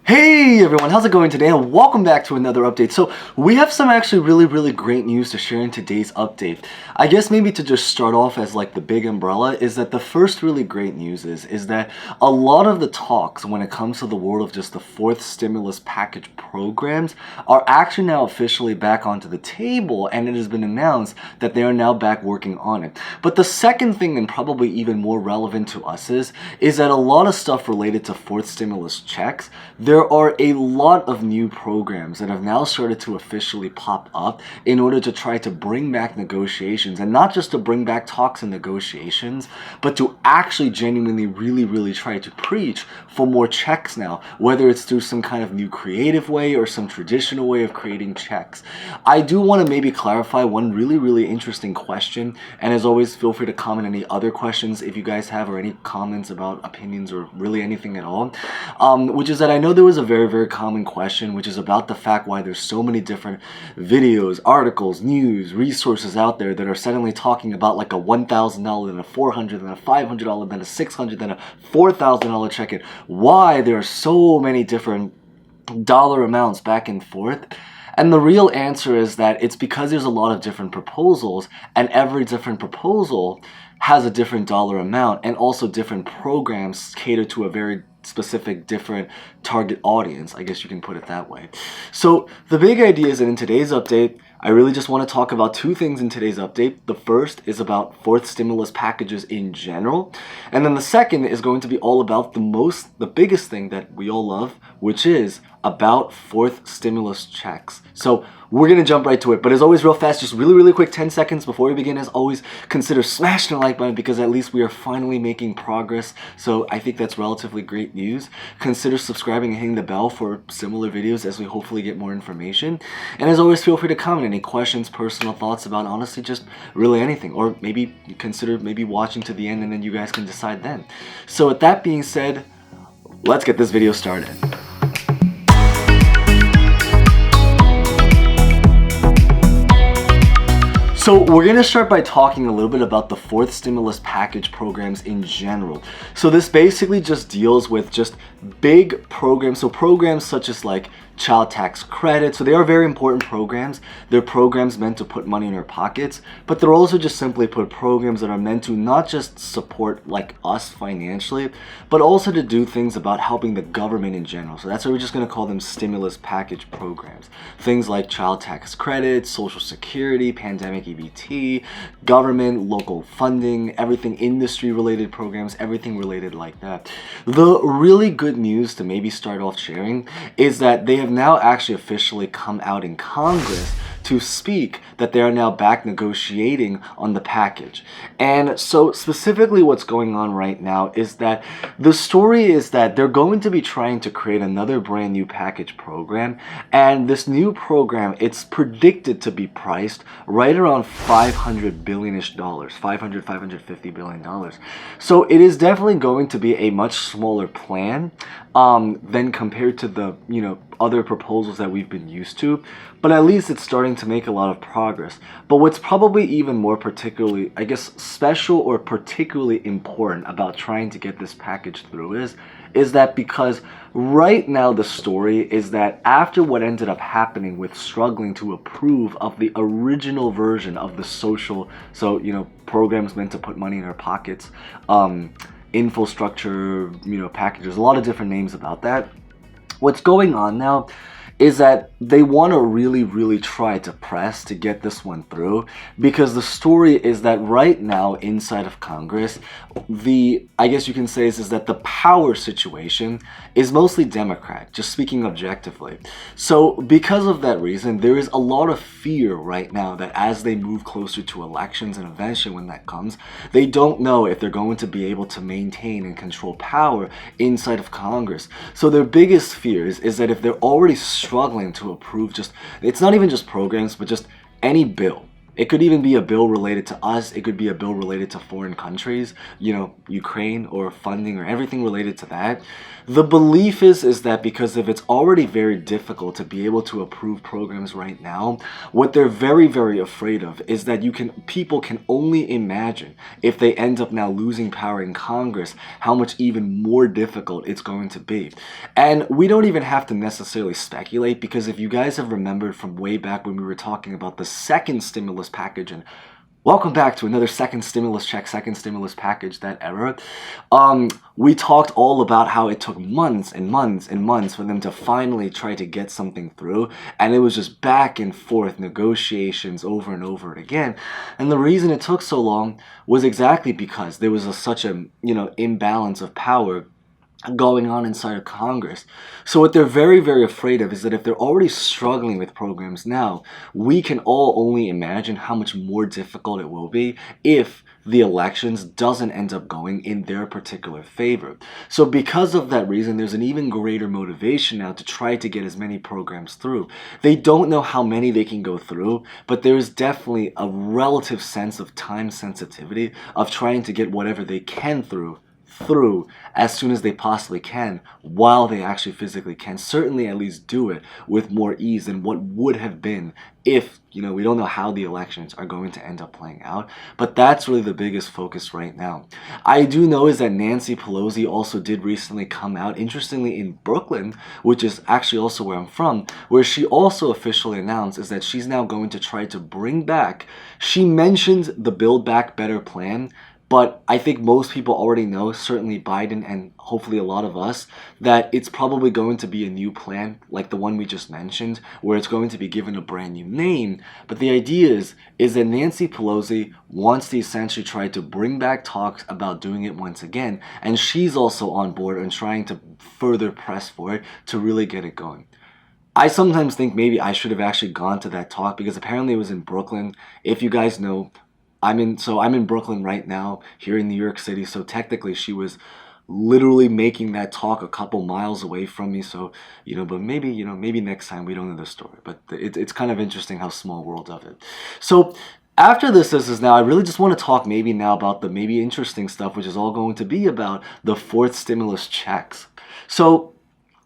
Hey everyone, how's it going today? And welcome back to another update. So we have some actually really great news to share in today's update. I guess maybe to just start off as like the big umbrella is that the first really great news is that a lot of the talks when it comes to the world of just the fourth stimulus package programs are actually now officially back onto the table, and it has been announced that they are now back working on it. But the second thing, and probably even more relevant to us, is that a lot of stuff related to fourth stimulus checks, there are a lot of new programs that have now started to officially pop up in order to try to bring back negotiations, and not just to bring back talks and negotiations, but to actually genuinely really try to preach for more checks now, whether it's through some kind of new creative way or some traditional way of creating checks. I do want to maybe clarify one really interesting question, and as always, feel free to comment any other questions if you guys have, or any comments about opinions or really anything at all, which is that I know there was a very common question, which is about the fact why there's so many different videos, articles, news, resources out there that are suddenly talking about like a $1,000, then a $400, then a $500, then a $600, then a $4,000 check-in. Why there are so many different dollar amounts back and forth. And the real answer is that it's because there's a lot of different proposals, and every different proposal has a different dollar amount, and also different programs cater to a very specific different target audience, I guess you can put it that way. So the big idea is that in today's update, I really just want to talk about two things in today's update. The first is about fourth stimulus packages in general, and then the second is going to be all about the biggest thing that we all love, which is about fourth stimulus checks. So we're gonna jump right to it, but as always, real fast, just really quick 10 seconds before we begin. As always, consider smashing the like button, because at least we are finally making progress, so I think that's relatively great news. Consider subscribing and hitting the bell for similar videos as we hopefully get more information. And as always, feel free to comment any questions, personal thoughts about honestly just really anything, or maybe consider watching to the end, and then you guys can decide then. So with that being said, let's get this video started. So we're going to start by talking a little bit about the fourth stimulus package programs in general. So this basically just deals with just big programs. So programs such as like child tax credit. So they are very important programs. They're programs meant to put money in our pockets, but they're also just simply put programs that are meant to not just support like us financially, but also to do things about helping the government in general. So that's why we're just going to call them stimulus package programs. Things like child tax credit, social security, pandemic EBT, government, local funding, everything industry related programs, everything related like that. The really good news to maybe start off sharing is that they have now actually officially come out in Congress to speak that they are now back negotiating on the package. And so specifically what's going on right now is that the story is that they're going to be trying to create another brand new package program, and this new program, it's predicted to be priced right around $500 billion-ish, $550 billion. So it is definitely going to be a much smaller plan than compared to the other proposals that we've been used to, but at least it's starting to make a lot of progress. But what's probably even more particularly, I guess, special or particularly important about trying to get this package through is that because right now the story is that after what ended up happening with struggling to approve of the original version of the social, so programs meant to put money in our pockets, infrastructure, packages, a lot of different names about that. What's going on now is that they want to really try to press to get this one through, because the story is that right now inside of Congress, I guess you can say is that the power situation is mostly Democrat, just speaking objectively. So because of that reason, there is a lot of fear right now that as they move closer to elections, and eventually when that comes, they don't know if they're going to be able to maintain and control power inside of Congress. So their biggest fear is that if they're already struggling to approve it's not even just programs, but just any bill. It could even be a bill related to us. It could be a bill related to foreign countries, Ukraine, or funding, or everything related to that. The belief is that because if it's already very difficult to be able to approve programs right now, what they're very, very afraid of is that people can only imagine, if they end up now losing power in Congress, how much even more difficult it's going to be. And we don't even have to necessarily speculate, because if you guys have remembered from way back when we were talking about the second stimulus package, and welcome back to another second stimulus check, second stimulus package, that era. We talked all about how it took months and months and months for them to finally try to get something through. And it was just back and forth negotiations over and over again. And the reason it took so long was exactly because there was such a, imbalance of power going on inside of Congress. So what they're very, very afraid of is that if they're already struggling with programs now, we can all only imagine how much more difficult it will be if the elections doesn't end up going in their particular favor. So because of that reason, there's an even greater motivation now to try to get as many programs through. They don't know how many they can go through, but there is definitely a relative sense of time sensitivity of trying to get whatever they can through as soon as they possibly can, while they actually physically can. Certainly at least do it with more ease than what would have been if, we don't know how the elections are going to end up playing out. But that's really the biggest focus right now. I do know is that Nancy Pelosi also did recently come out, interestingly in Brooklyn, which is actually also where I'm from, where she also officially announced is that she's now going to try to bring back, she mentioned the Build Back Better plan, but I think most people already know, certainly Biden and hopefully a lot of us, that it's probably going to be a new plan like the one we just mentioned, where it's going to be given a brand new name. But the idea is that Nancy Pelosi wants to essentially try to bring back talks about doing it once again. And she's also on board and trying to further press for it to really get it going. I sometimes think maybe I should have actually gone to that talk, because apparently it was in Brooklyn. If you guys know, I'm in Brooklyn right now, here in New York City. So technically she was literally making that talk a couple miles away from me. So, but maybe next time. We don't know the story, but it's kind of interesting how small world of it. So after this is now, I really just want to talk maybe now about the maybe interesting stuff, which is all going to be about the fourth stimulus checks. So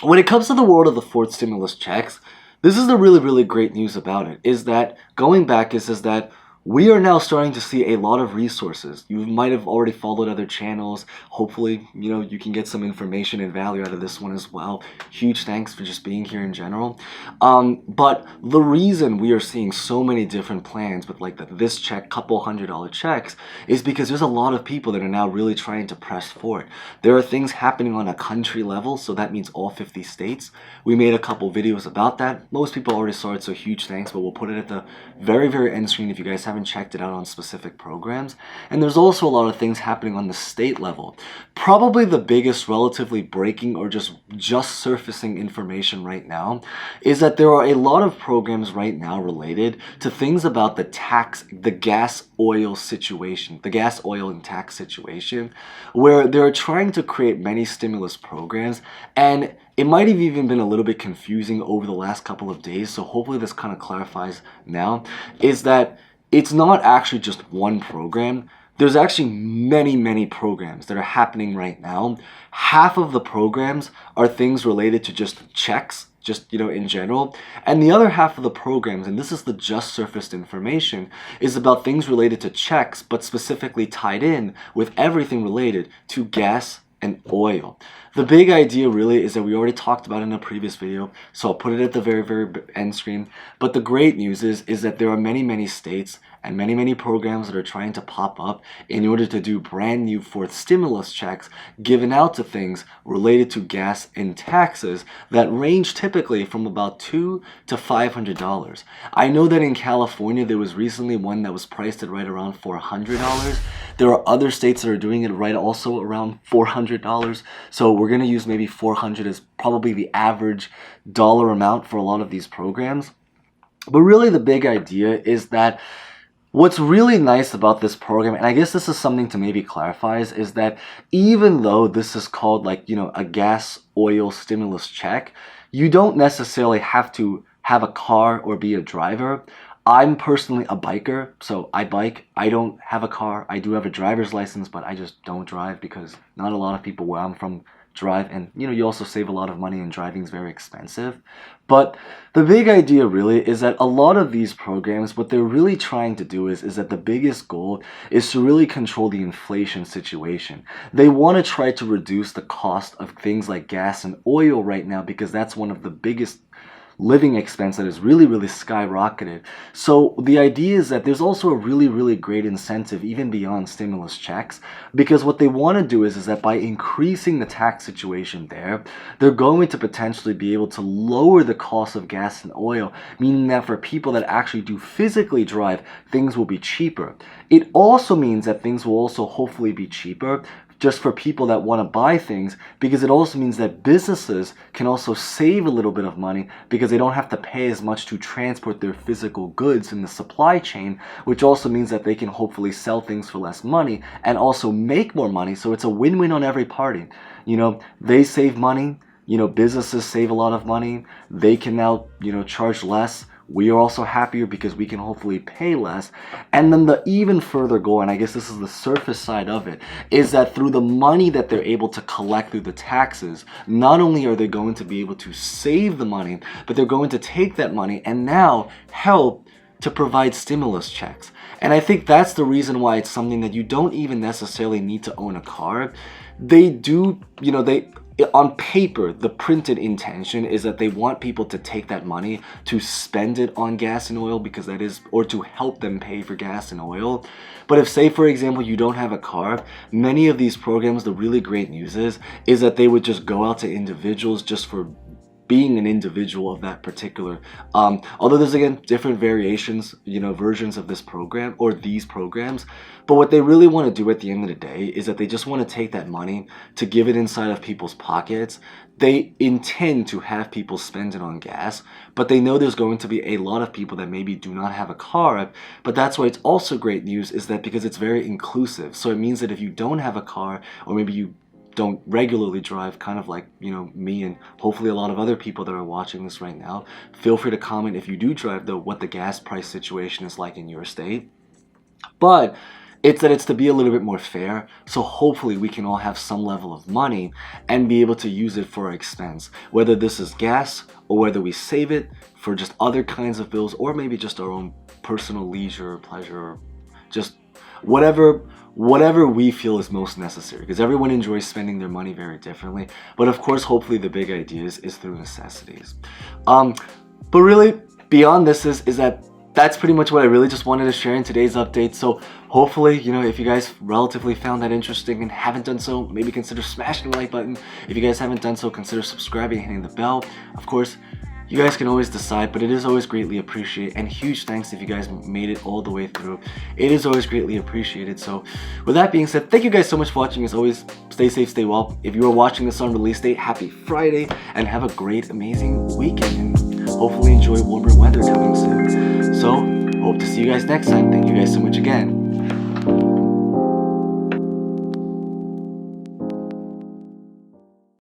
when it comes to the world of the fourth stimulus checks, this is the really, really great news about it, is that going back is that we are now starting to see a lot of resources. You might have already followed other channels. Hopefully, you can get some information and value out of this one as well. Huge thanks for just being here in general. But the reason we are seeing so many different plans with like this check, couple $100 checks, is because there's a lot of people that are now really trying to press for it. There are things happening on a country level, so that means all 50 states. We made a couple videos about that. Most people already saw it, so huge thanks, but we'll put it at the very, very end screen if you guys haven't checked it out on specific programs. And there's also a lot of things happening on the state level. Probably the biggest relatively breaking or just surfacing information right now is that there are a lot of programs right now related to things about the gas oil situation, the gas oil and tax situation, where they're trying to create many stimulus programs. And it might have even been a little bit confusing over the last couple of days, so hopefully this kind of clarifies now, is that it's not actually just one program. There's actually many, many programs that are happening right now. Half of the programs are things related to just checks, in general. And the other half of the programs, and this is the just surfaced information, is about things related to checks, but specifically tied in with everything related to gas and oil. The big idea really is that we already talked about in a previous video, so I'll put it at the very, very end screen. But the great news is that there are many, many states and many, many programs that are trying to pop up in order to do brand new fourth stimulus checks given out to things related to gas and taxes that range typically from about $200 to $500. I know that in California there was recently one that was priced at right around $400. There are other states that are doing it right also around $400. So we're going to use maybe 400 as probably the average dollar amount for a lot of these programs. But really the big idea is that what's really nice about this program, and I guess this is something to maybe clarify, is that even though this is called a gas oil stimulus check, you don't necessarily have to have a car or be a driver. I'm personally a biker, so I bike. I don't have a car. I do have a driver's license, but I just don't drive because not a lot of people where I'm from drive, and you also save a lot of money, and driving is very expensive. But the big idea really is that a lot of these programs, what they're really trying to do is that the biggest goal is to really control the inflation situation. They want to try to reduce the cost of things like gas and oil right now because that's one of the biggest living expense that is really skyrocketed. So the idea is that there's also a really great incentive even beyond stimulus checks, because what they want to do is that by increasing the tax situation there, they're going to potentially be able to lower the cost of gas and oil, meaning that for people that actually do physically drive, things will be cheaper. It also means that things will also hopefully be cheaper just for people that want to buy things, because it also means that businesses can also save a little bit of money because they don't have to pay as much to transport their physical goods in the supply chain, which also means that they can hopefully sell things for less money and also make more money. So it's a win-win on every party. They save money, businesses save a lot of money. They can now, charge less. We are also happier because we can hopefully pay less. And then the even further goal, and I guess this is the surface side of it, is that through the money that they're able to collect through the taxes, not only are they going to be able to save the money, but they're going to take that money and now help to provide stimulus checks. And I think that's the reason why it's something that you don't even necessarily need to own a car. They do, on paper, the printed intention is that they want people to take that money to spend it on gas and oil, because that is, or to help them pay for gas and oil. But if, say, for example, you don't have a car, many of these programs, the really great news is that they would just go out to individuals just for being an individual of that particular, although there's again different variations, versions of this program or these programs. But what they really want to do at the end of the day is that they just want to take that money to give it inside of people's pockets. They intend to have people spend it on gas, but they know there's going to be a lot of people that maybe do not have a car. But that's why it's also great news, is that because it's very inclusive. So it means that if you don't have a car, or maybe you don't regularly drive, kind of like me and hopefully a lot of other people that are watching this right now, feel free to comment if you do drive, though, what the gas price situation is like in your state. But it's to be a little bit more fair, so hopefully we can all have some level of money and be able to use it for our expense, whether this is gas or whether we save it for just other kinds of bills, or maybe just our own personal leisure or pleasure, or just whatever we feel is most necessary, because everyone enjoys spending their money very differently. But of course, hopefully the big idea is through necessities. But really, beyond this is that that's pretty much what I really just wanted to share in today's update. So hopefully, if you guys relatively found that interesting and haven't done so, maybe consider smashing the like button. If you guys haven't done so, consider subscribing and hitting the bell. Of course, you guys can always decide, but it is always greatly appreciated. And huge thanks if you guys made it all the way through. It is always greatly appreciated. So with that being said, thank you guys so much for watching. As always, stay safe, stay well. If you are watching this on release date, happy Friday, and have a great, amazing weekend, and hopefully enjoy warmer weather coming soon. So hope to see you guys next time. Thank you guys so much again.